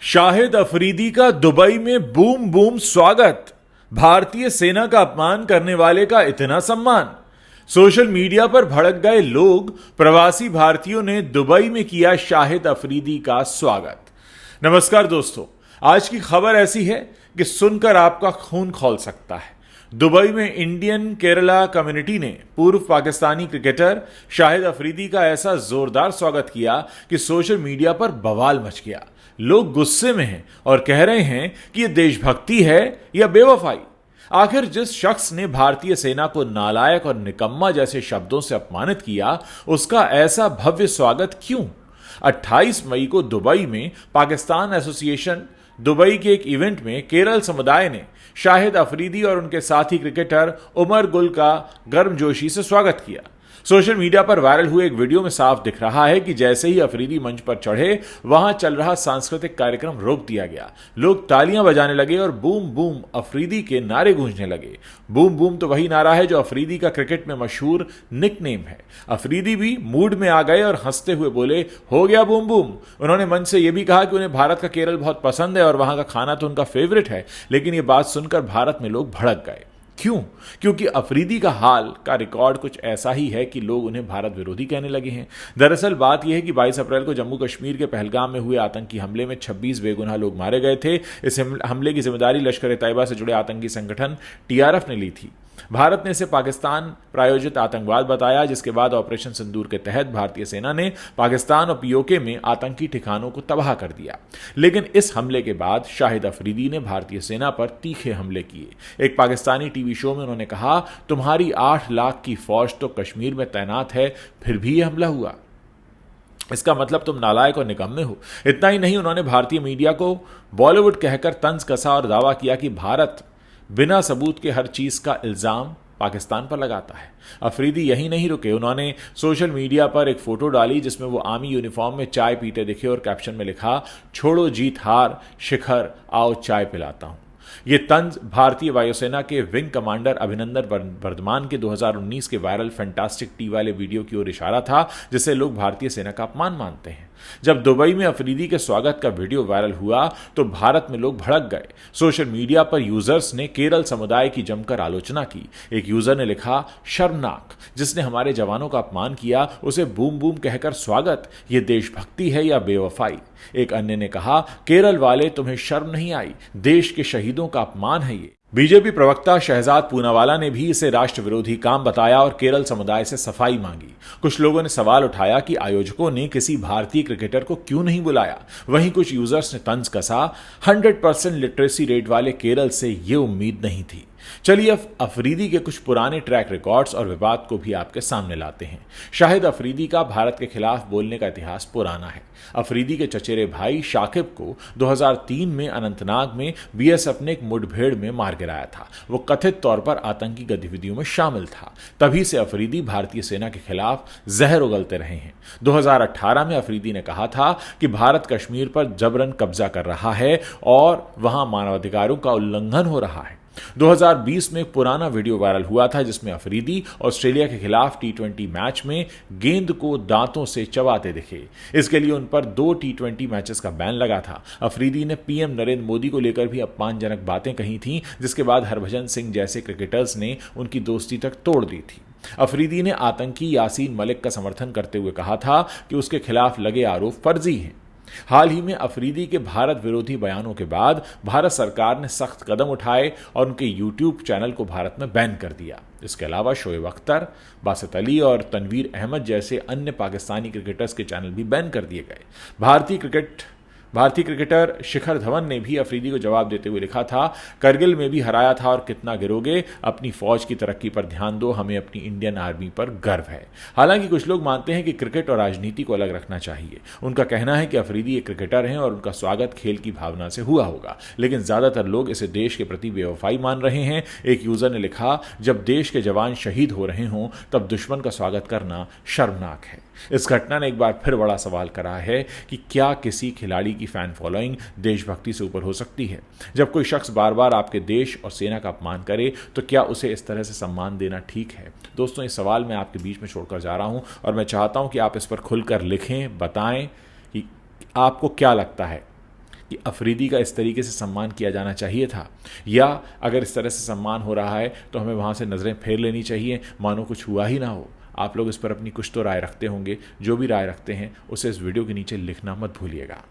शाहिद अफरीदी का दुबई में boom boom स्वागत। भारतीय सेना का अपमान करने वाले का इतना सम्मान। सोशल मीडिया पर भड़क गए लोग। प्रवासी भारतीयों ने दुबई में किया शाहिद अफरीदी का स्वागत। नमस्कार दोस्तों, आज की खबर ऐसी है कि सुनकर आपका खून खौल सकता है। दुबई में इंडियन केरला कम्युनिटी ने पूर्व पाकिस्तानी क्रिकेटर शाहिद अफरीदी का ऐसा जोरदार स्वागत किया कि सोशल मीडिया पर बवाल मच गया। लोग गुस्से में हैं और कह रहे हैं कि यह देशभक्ति है या बेवफाई। आखिर जिस शख्स ने भारतीय सेना को नालायक और निकम्मा जैसे शब्दों से अपमानित किया, उसका ऐसा भव्य स्वागत क्यों? 28 मई को दुबई में पाकिस्तान एसोसिएशन दुबई के एक इवेंट में केरल समुदाय ने शाहिद अफरीदी और उनके साथी क्रिकेटर उमर गुल का गर्मजोशी से स्वागत किया। सोशल मीडिया पर वायरल हुए एक वीडियो में साफ दिख रहा है कि जैसे ही अफरीदी मंच पर चढ़े, वहां चल रहा सांस्कृतिक कार्यक्रम रोक दिया गया। लोग तालियां बजाने लगे और बूम बूम अफरीदी के नारे गूंजने लगे। बूम बूम तो वही नारा है जो अफरीदी का क्रिकेट में मशहूर निकनेम है। अफरीदी भी मूड में आ गए और हंसते हुए बोले, हो गया बूम बूम। उन्होंने मंच से यह भी कहा कि उन्हें भारत का केरल बहुत पसंद है और वहां का खाना तो उनका फेवरेट है। लेकिन यह बात सुनकर भारत में लोग भड़क गए। क्यों? क्योंकि अफरीदी का हाल का रिकॉर्ड कुछ ऐसा ही है कि लोग उन्हें भारत विरोधी कहने लगे हैं। दरअसल बात यह है कि 22 अप्रैल को जम्मू कश्मीर के पहलगाम में हुए आतंकी हमले में 26 बेगुनाह लोग मारे गए थे। इस हमले की जिम्मेदारी लश्कर ए तैयबा से जुड़े आतंकी संगठन टीआरएफ ने ली थी। भारत ने इसे पाकिस्तान प्रायोजित आतंकवाद बताया, जिसके बाद ऑपरेशन सिंदूर के तहत भारतीय सेना ने पाकिस्तान और पीओके में आतंकी ठिकानों को तबाह कर दिया। लेकिन इस हमले के बाद शाहिद अफरीदी ने भारतीय सेना पर तीखे हमले किए। एक पाकिस्तानी टीवी शो में उन्होंने कहा, तुम्हारी 8 लाख की फौज तो कश्मीर में तैनात है, फिर भी यह हमला हुआ। इसका मतलब तुम नालायक और निकम्मे हो। इतना ही नहीं, उन्होंने भारतीय मीडिया को बॉलीवुड कहकर तंज कसा और दावा किया कि भारत बिना सबूत के हर चीज का इल्जाम पाकिस्तान पर लगाता है। अफरीदी यही नहीं रुके, उन्होंने सोशल मीडिया पर एक फोटो डाली जिसमें वो आर्मी यूनिफॉर्म में चाय पीते दिखे और कैप्शन में लिखा, छोड़ो जीत हार शिखर, आओ चाय पिलाता हूं। ये तंज भारतीय वायुसेना के विंग कमांडर अभिनंदन वर्धमान के 2019 के वायरल फैंटास्टिक टी वाले वीडियो की ओर इशारा था, जिसे लोग भारतीय सेना का अपमान मानते हैं। जब दुबई में अफरीदी के स्वागत का वीडियो वायरल हुआ तो भारत में लोग भड़क गए। सोशल मीडिया पर यूजर्स ने केरल समुदाय की जमकर आलोचना की। एक यूजर ने लिखा, शर्मनाक, जिसने हमारे जवानों का अपमान किया उसे बूम बूम कहकर स्वागत, ये देशभक्ति है या बेवफाई? एक अन्य ने कहा, केरल वाले तुम्हें शर्म नहीं आई? देश के शहीदों का अपमान है ये। बीजेपी प्रवक्ता शहजाद पूनावाला ने भी इसे राष्ट्र विरोधी काम बताया और केरल समुदाय से सफाई मांगी। कुछ लोगों ने सवाल उठाया कि आयोजकों ने किसी भारतीय क्रिकेटर को क्यों नहीं बुलाया। वहीं कुछ यूजर्स ने तंज कसा, 100% लिटरेसी रेट वाले केरल से ये उम्मीद नहीं थी। चलिए अब अफरीदी के कुछ पुराने ट्रैक रिकॉर्ड्स और विवाद को भी आपके सामने लाते हैं। शाहिद अफरीदी का भारत के खिलाफ बोलने का इतिहास पुराना है। अफरीदी के चचेरे भाई शाकिब को 2003 में अनंतनाग में बीएसएफ ने एक मुठभेड़ में मार गिराया था। वो कथित तौर पर आतंकी गतिविधियों में शामिल था। तभी से अफरीदी भारतीय सेना के खिलाफ जहर उगलते रहे हैं। 2018 में अफरीदी ने कहा था कि भारत कश्मीर पर जबरन कब्जा कर रहा है और वहां मानवाधिकारों का उल्लंघन हो रहा है। 2020 में एक पुराना वीडियो वायरल हुआ था जिसमें अफरीदी ऑस्ट्रेलिया के खिलाफ T20 मैच में गेंद को दांतों से चबाते दिखे। इसके लिए उन पर 2 T20 मैचेस का बैन लगा था। अफरीदी ने पीएम नरेंद्र मोदी को लेकर भी अपमानजनक बातें कही थीं, जिसके बाद हरभजन सिंह जैसे क्रिकेटर्स ने उनकी दोस्ती तक तोड़ दी थी। अफरीदी ने आतंकी यासीन मलिक का समर्थन करते हुए कहा था कि उसके खिलाफ लगे आरोप फर्जी हैं। हाल ही में अफरीदी के भारत विरोधी बयानों के बाद भारत सरकार ने सख्त कदम उठाए और उनके यूट्यूब चैनल को भारत में बैन कर दिया। इसके अलावा शोएब अख्तर, बासित अली और तनवीर अहमद जैसे अन्य पाकिस्तानी क्रिकेटर्स के चैनल भी बैन कर दिए गए। भारतीय क्रिकेटर शिखर धवन ने भी अफरीदी को जवाब देते हुए लिखा था, करगिल में भी हराया था और कितना गिरोगे, अपनी फौज की तरक्की पर ध्यान दो, हमें अपनी इंडियन आर्मी पर गर्व है। हालांकि कुछ लोग मानते हैं कि क्रिकेट और राजनीति को अलग रखना चाहिए। उनका कहना है कि अफरीदी एक क्रिकेटर हैं और उनका स्वागत खेल की भावना से हुआ होगा, लेकिन ज्यादातर लोग इसे देश के प्रति बेवफाई मान रहे हैं। एक यूजर ने लिखा, जब देश के जवान शहीद हो रहे हों तब दुश्मन का स्वागत करना शर्मनाक है। इस घटना ने एक बार फिर बड़ा सवाल करा है कि क्या किसी खिलाड़ी की फैन फॉलोइंग देशभक्ति से ऊपर हो सकती है? जब कोई शख्स बार बार आपके देश और सेना का अपमान करे तो क्या उसे इस तरह से सम्मान देना ठीक है? दोस्तों, ये सवाल मैं आपके बीच में छोड़कर जा रहा हूं और मैं चाहता हूं कि आप इस पर खुलकर लिखें, बताएं कि आपको क्या लगता है। कि अफरीदी का इस तरीके से सम्मान किया जाना चाहिए था, या अगर इस तरह से सम्मान हो रहा है तो हमें वहाँ से नज़रें फेर लेनी चाहिए, मानो कुछ हुआ ही ना हो। आप लोग इस पर अपनी कुछ तो राय रखते होंगे। जो भी राय रखते हैं उसे इस वीडियो के नीचे लिखना मत भूलिएगा।